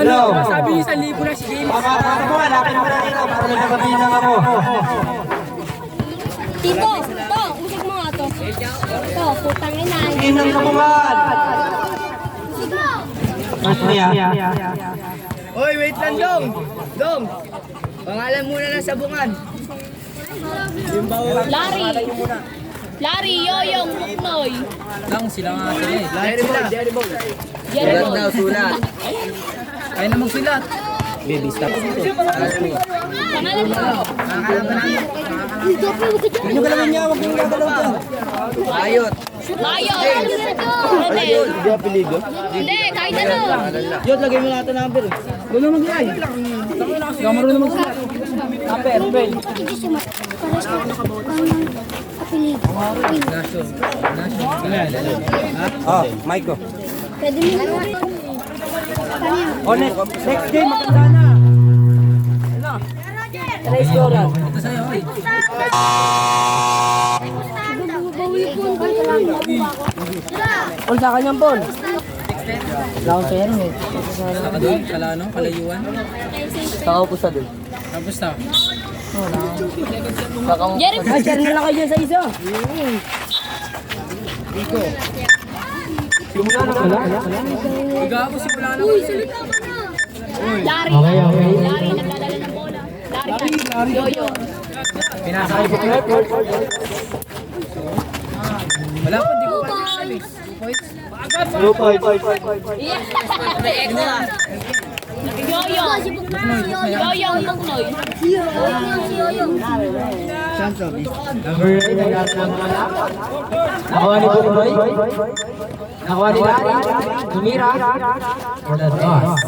Sabi niyo 1,000 na si James. Papa mo, hanapin mo na dito para may nagabinang ako. Tito, usik mo nga to. Ito, putang ina. Inang kabuhan! Mas maya. Hoy, wait lang, Dong. Dong. Pangalan muna ng sabungan. Larry, Yoyong, Buknoy. Lang sila nga sila eh. Jerry Ball. Jerry Ball. Sulat. Kaya na magsulat. Baby, stop. Pangalan mo. Huwag nyo galawin niya, huwag nyo gagalaw dyan. Ayot. Mayo. Hindi apelido. Hindi, kahit ano. Yun, lagay mo natin number. Gulo mag-lay. Gamaro na mag-sulat. Number, pen. Oh, mic ko. Pwede mo. Oh, next game, maganda na. Let's go lang. Ito sa'yo, oy. All sa kanyang Paul. Laon sa yan eh. Saka doon, kala ano, kalayuan. Kakaupo sa doon. Tapos na. Jerry Ball. Share na lang kayo dyan sa isa. Simula na wala. Higa ako, simula na. Larry. Larry, nagdadala ng bola. Larry. Yoyo. Pinasakay ko. Wala pa, di ko pa alam eh. 2 points. Yoyo. Yoyong, Buknoy. Number 8, nakuha ni Bukoy. Nakuha ni Larry. Tumira. For the toss.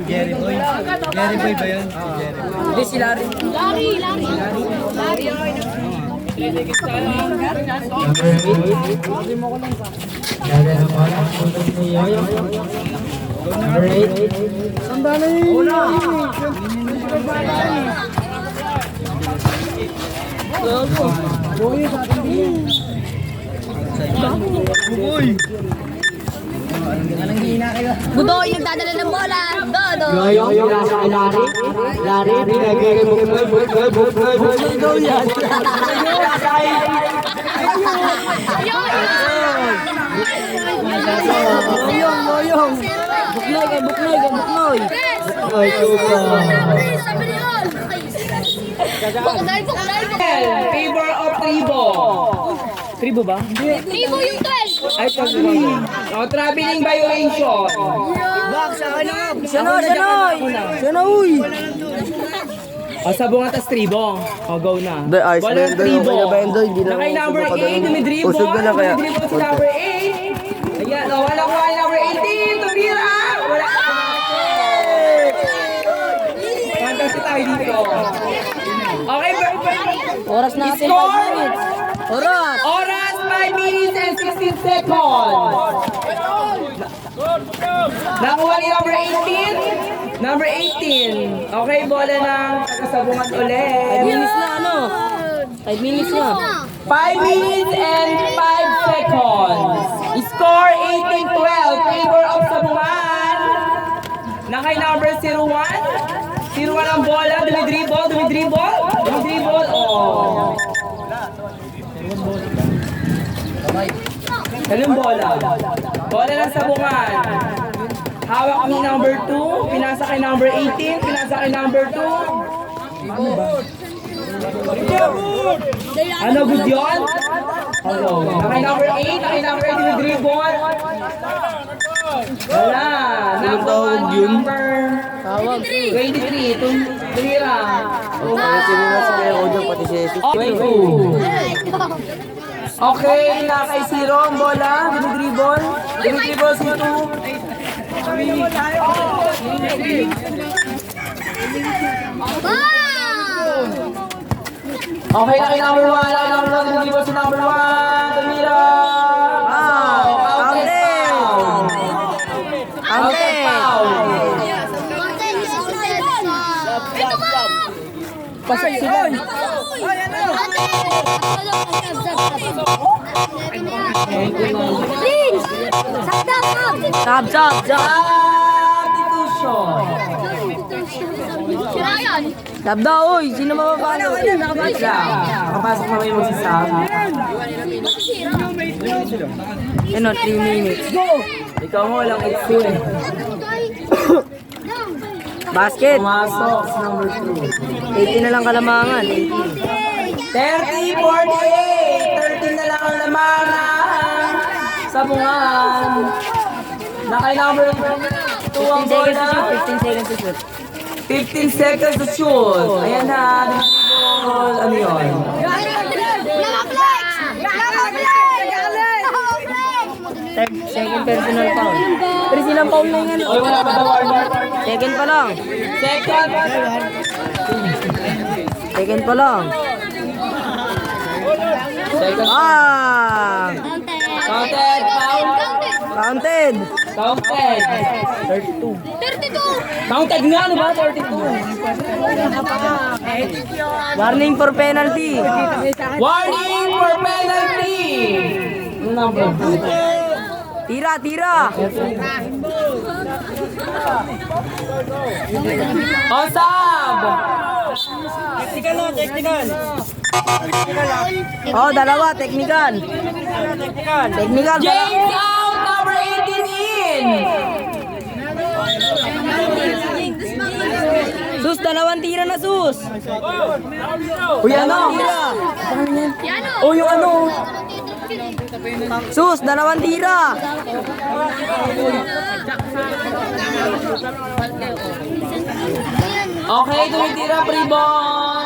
Jerry Boy. Jerry Boy ba yun? Jerry Boy. Hindi si Larry. Larry. Number 8. Dada ng bola. Putok ni Yoyo. Number 8. Sandali. Una. Budoy, nagdadala ng bola. Dodo. Yoyo, nasa kay Larry. Larry, binagay kay Bukoy. Go yan. Yoyong. Buknoy. Ay, kuka. Buknoy. Favor of Tribo. Tribo ba? Tribo yung 12. Ay, traveling violation. Bak, sa akin na nga. Sana, uy. O, sabong atas tribo. O, go na. Ayos na Walang yun, tribo. okay na ba yun, Doy? Hindi na Nakay ako number subukan 8, doon. dumidribo. Usog na lang kaya. Dumidribo si number 8. Ayan, o, wala ko ay number 18. Tumira! Wala. Fantasy tayo dito. Okay, Oras natin, Score! 5 minutes. Oras! Oras, 5 minutes and 16 seconds. Nakuha ni number 18. Number 18. Okay, bola ng kasabungan 5 ulit. minutes na, ano? 5 minutes na. 5 minutes and 5 seconds. Score 18-12. Favor of sabungan. Nakay number 01. 01 ang bola. Dumidribble. Oh. Anong bola? Bola ng sabungan. Hawak kami number 2. Pinasa kay number 18. Pinasa kay number 2. Ano, good yun? Hello. Nakay number 8. Nakay number 8. Dinidribble. Wala. Number 23. Tumira. Sino na sa kaya audio pati si Jesus. Okay, nakay 0 ang bola. Dinidribble. Dinidribble si 2. Okay, nakay number 1. Nakay number 1. Dinidribble si number 1. Tumira. Pasok sila. Prince! Sab. Substitution. Sira yan. Sab daw, oy. Sino mapapalo? Wait lang. Kapasok na kayo magsasab. Ano, 3 minutes. Ikaw mo walang exo eh. Basket. Pumasok sa number 2. 80 na lang kalamangan. 30, 48. 13 na lang ang lamangan. Sabungan. Nakay number 2 ang 15 bola. seconds to shoot. 15 seconds to shoot. Ayan na. Ball. Ano yun? Second personal foul. Pero silang foul na yung ano. Oy, wala pa daw warmer. Second pa lang. Second. Second pa lang. Second. Ah! Counted. Foul. Counted. Counted. 32. Counted nga, ano ba? 32. Warning for penalty. Warning for penalty. Number 2. Tira, tira. Osab. Oh, dalawa, technical. Technical. James out. Number 18 in. Sus, dalawang tira na sus. Uy, ano? Tira. Yan O, yung ano? Sus, dalawang tira. Okay, tumitira, Pribon.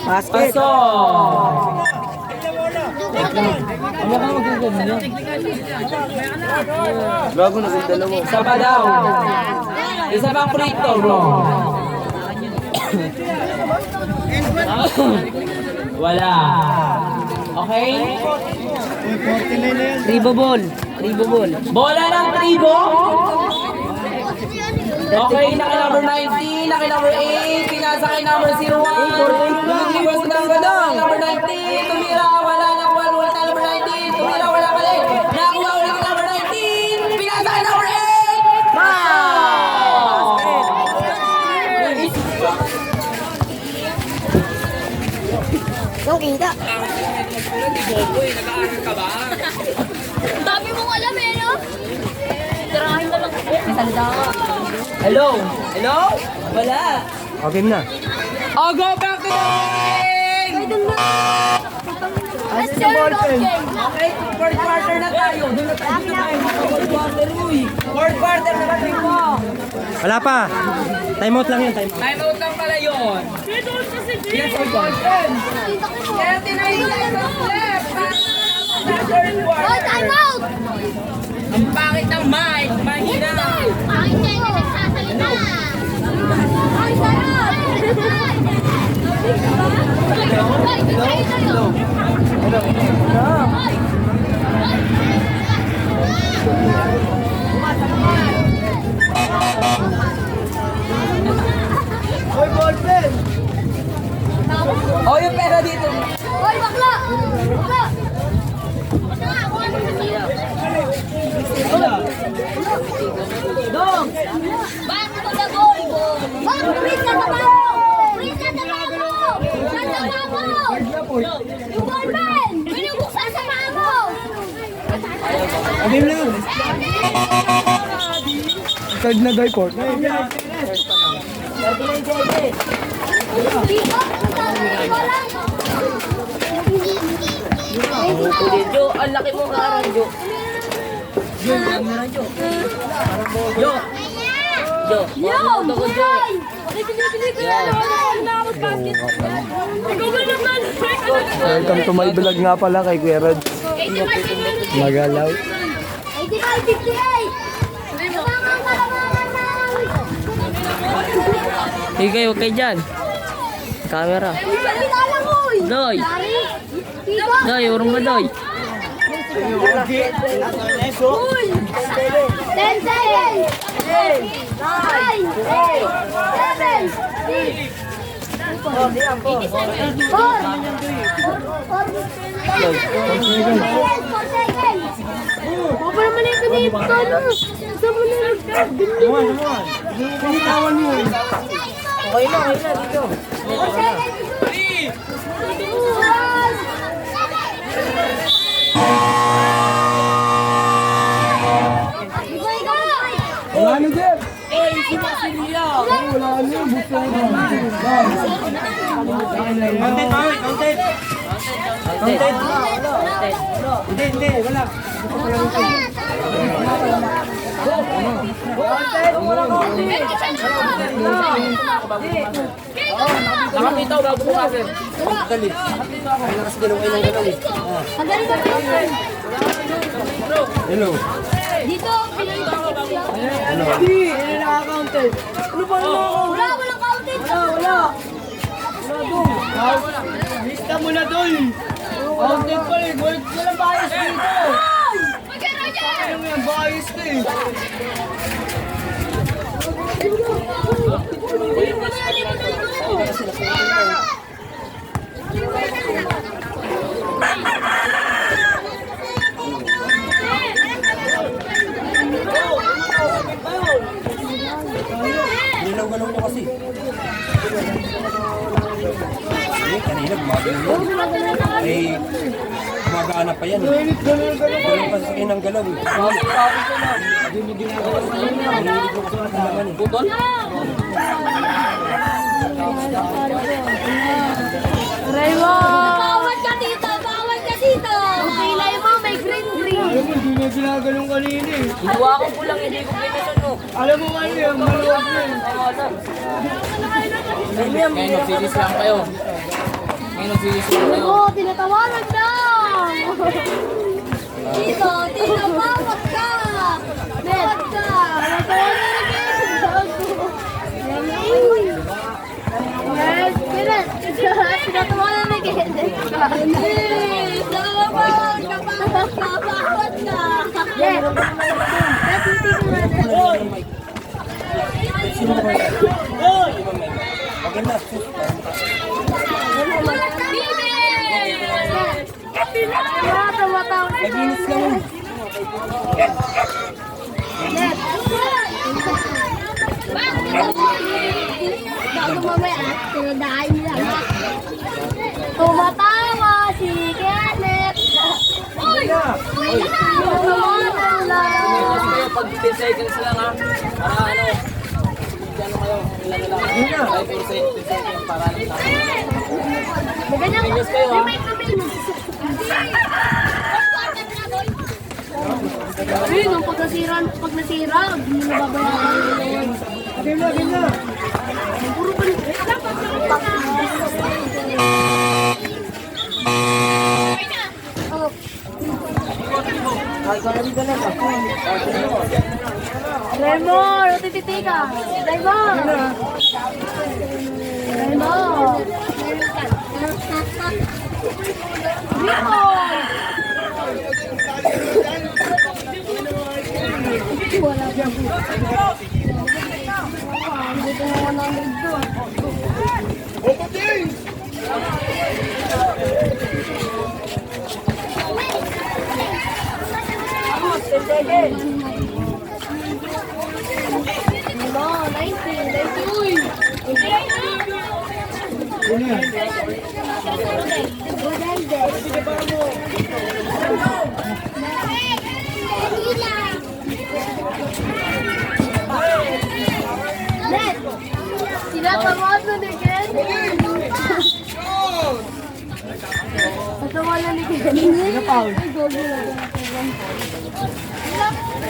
Basket. Pasok. Gago na sa dalawa. Isa pa daw. Isa pang free throw, bro. Wala. Okay? Ribo ball. Ribo ball. Bola ng tribo. Okay, naka-number 19, naka-number 8, pinasa kay number 01. Iwas na ang gadang. Number 19, tumira, wala na kuha, wala na number 19, tumira, wala pala. Nakuha ulit ang number 19, pinasa kay number 8. Wow! Yung kita. Dami mong alam eh, no? Tirahin na lang. Hello? Hello? Wala. Okay na. Oh, go back to the game! Let's go, Okay, fourth quarter na tayo. Doon na tayo. Fourth quarter, uy. Fourth quarter na tayo mo. Wala pa. Time out lang yun, time out. Time out lang pala yun. Yes, fourth quarter. 39 seconds left. Third Oh, quarter. time out! Ang pangit ng mic. Mahina. Pangit kayo na nagsasalita. Ay, sarap! Ay, bigay tayo. Ay. Oh, yung pera dito. Hoy, bakla! Bakla! Dong! Bakit mo na goal? Bak, please na tabago! Please na tabago! Sa tabago! Yung ballman! Binubuksan sa mamo! Okay na. Card na die port. Jo, ang laki mo ka, Jo. Jo, Jo. Jo. Yo! Buhay! Pili ko yan! Nakakot basket! Ikaw ba naman? Welcome to my vlog nga pala kay Kuya Rod. 85! Magalaw. 85! 58! Kalamangan ng... Sige kayo, okay dyan. Camera. Uy, salita lang, uy! Doy. Tito! Doy, urong ba Doy? Uy! 10 seconds! 9, 8, 7, 6, 4 seconds! Ganito na. Sa mo na Binitawan mo. Okay na dito. Wala na, Jeff. Eh, si Basilia. Wala na, busto na. Hindi, wala. Nakapitaw bago mo kasi. Dali. Lakas galaw kayo ng galaw eh. Hello. Dito, Hindi, hindi nakaka-counted. Ano ba naman? walang counted. Wala. Lista mo na doon. Counted pa eh. Walang bias dito. Ano mo yan? Bias ka eh. Nilaw-galaw mo kasi. Eh, kanina gumagalaw yan. Eh, gumagana pa yan. Galaw pa sa akin ng galaw eh. Butol? Bawal ka dito, bawal ka dito. Kilay mo, may green. Hindi na ginagalong kanina eh. Gawa ko po lang, hindi ko pinasuno. Alam mo ano yan, maluwag na eh. May nagsilis lang kayo. May nagsilis lang kayo. Oo, tinatawanan na. Tito, bawat ka. Bawat ka. Yes, Kenneth. Tinatawanan na Kenneth. Bawat ka. Yes. Okay na. Naginis lang. Bago mamaya, tinadahin nila. Tumatawa si Kenneth. Uy! Tumatawa lang. Kayo, pag 10 seconds lang ha. Para ano, ano kayo, ilan na lang. 5 seconds para lang sa akin. Inis kayo ha. Ayun, pag nasira, hindi mo nababayaran. Game na. Puro pa rin. Oh. Raymond, tititi ka. Raymond. Wala dyan. Dito na 100 doon. Hello, 19. Uy! Net! Sinatamaan mo ni Ken? Natamaan ni Ken? Ano pa? Ay, gogo lang.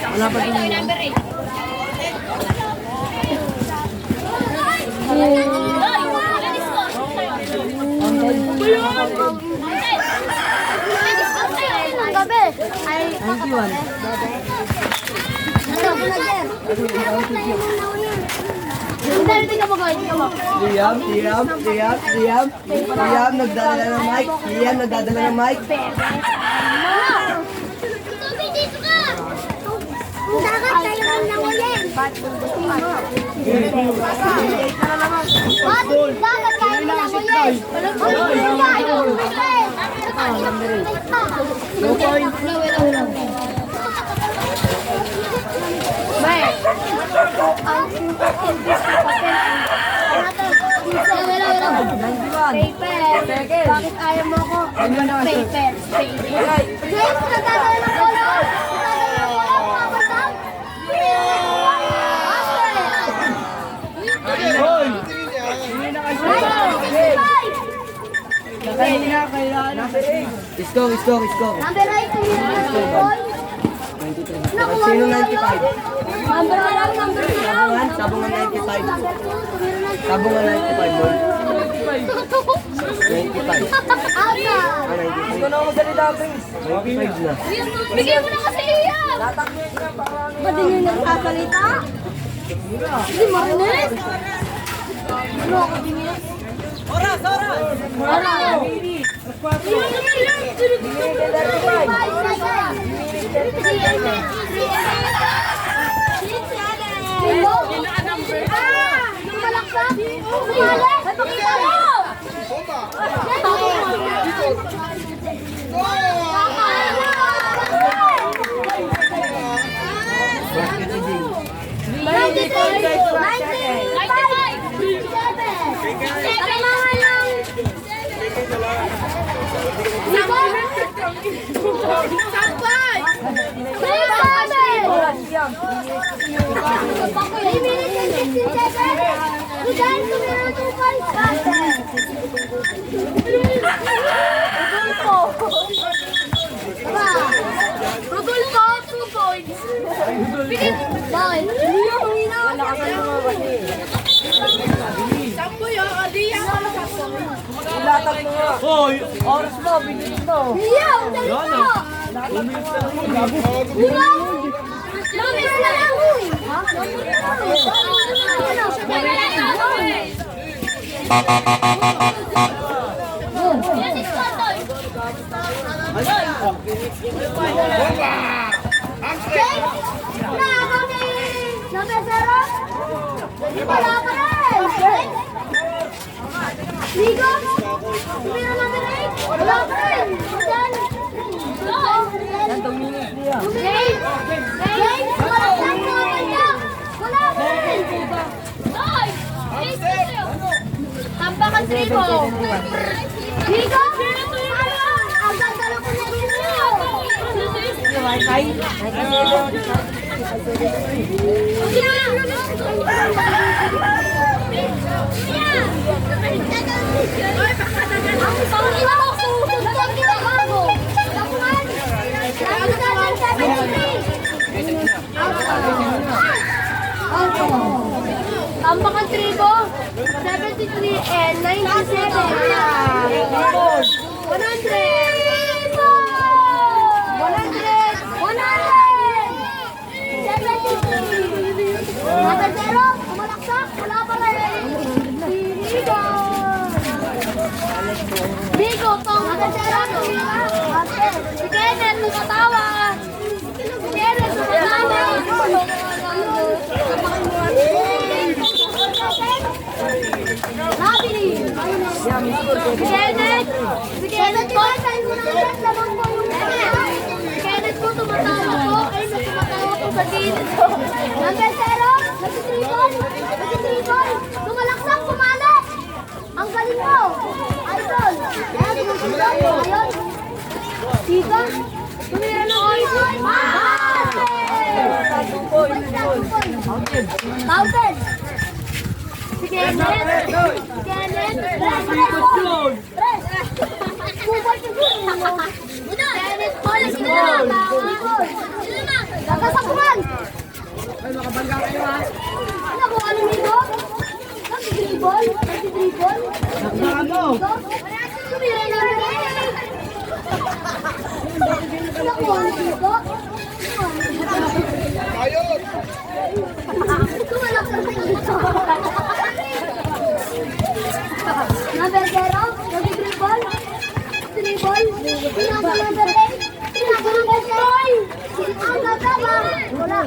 Wala pa din. Ang gabi ay 91. Tingnan mo guys. Liam, nagdadala ng mic. Liam, nagdadala ng mic. Toby, dito ka! Dagat tayo lang nanguyin. Ba't dagat tayo lang nanguyin? No point. Paper. Bakit ayaw mo ko? Paper. James, nagdadala ng polo. Nagdadala ng polo. Mabasag. Hoy! Hindi na kasi. Kanina, kailangan. Isko. Number 8, tumira na ng ball. Nakuha Sino niya 95? yun. Number 2 lang, number 2 lang. Sabungan 95. Number 2, tumira ng Sabungan 95, boy. 95. Asa. Isko na ako magsalita, Prince. 95 na. Bigyan mo na kasi iyan. Ba't din yung nagsasalita? Hindi marinig. Ano ako din yan? Oras! Rodolfo, 2 points. Bakit? Hindi ako hinahon. Hoy! Oras mo, bigyan mo. Iya, ulit mo. Iya. Lamis na lang, uy. Ha? Wala ka rin! Ligo? Tumira namin 8? Wala ka rin! James! James! Wala ka rin! Wala ka rin! Tampakan tribo! Ligo? Ang gagalo ko na Tampakan tribo, 73 and 97. 100! Tumalaksak! Wala pa rin! Bigo! Bigo! Tong! 100! Si Kenneth, tumatawa! Si Kenneth, tumatawa! Nabili! Si Kenneth! Si Kenneth po! Si Kenneth po, tumatawa po! Ay, tumatawa po sa gilid po! Number 0! Nag-tribol! Tumalaksak! Pumalik! Ang galing mo! Idol! Ayan, tumusunod mo! Ayun! Tita! Tumira na idol! Mountain! Si Kenneth! Si Kenneth! Kenneth Paul! Sino na? Gagasakuhan! Ay, makabangga kayo, ha? Ano kung ano nito? Nag-dribble? Nag-dribble? Nakbakan mo. Tumira na rin! Ano kung ano nito? Ayun! Tumalak na sa ito. Number 0? Nag-dribble? Dribble? Number 8? Number 9? Ang gagaba! Wala!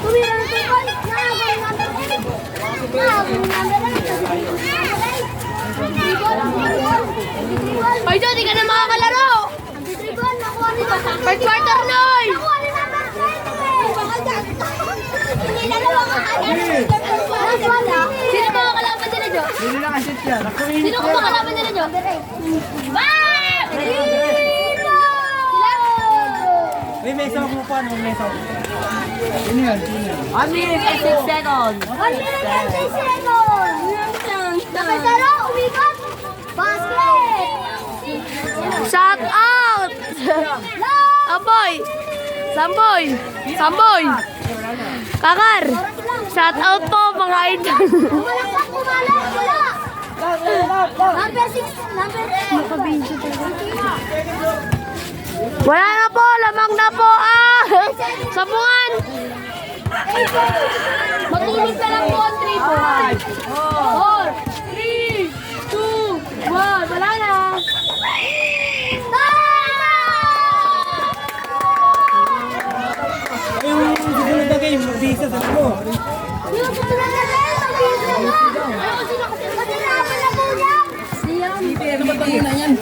Tumira ng tukol! Nakagawin number 8! Nakagawin number 8! Ay, di ka na makakalaro! Ang titribol, nakuha ni First quarter, Noy! Sino ba ang kalaban nila, Jo? Hindi na kasi siya. Sino ba ang kalaban nila, Jo? Ah! Sila? May isang upuan. May isang upuan. Sino yan? 1 minute and 6 seconds. 1 minute and 6 seconds! Nakasaro, umikot! Basket! Shout out! Samboy! Samboy! Samboy! Kakar! Shout out po mga idol! Wala pa kumalat! Wala! Number 6, number 8. Wala na po! Lamang na po! Ah! Sabungan! Matulog na lang po ang 3 po. 4, 3, 2, 1. Wala na. Yung susunod na game, mag-isa sa mo. Yung susunod na rin, mag-isa na. Kasi naman na po yan. Ano ba tayo na yan?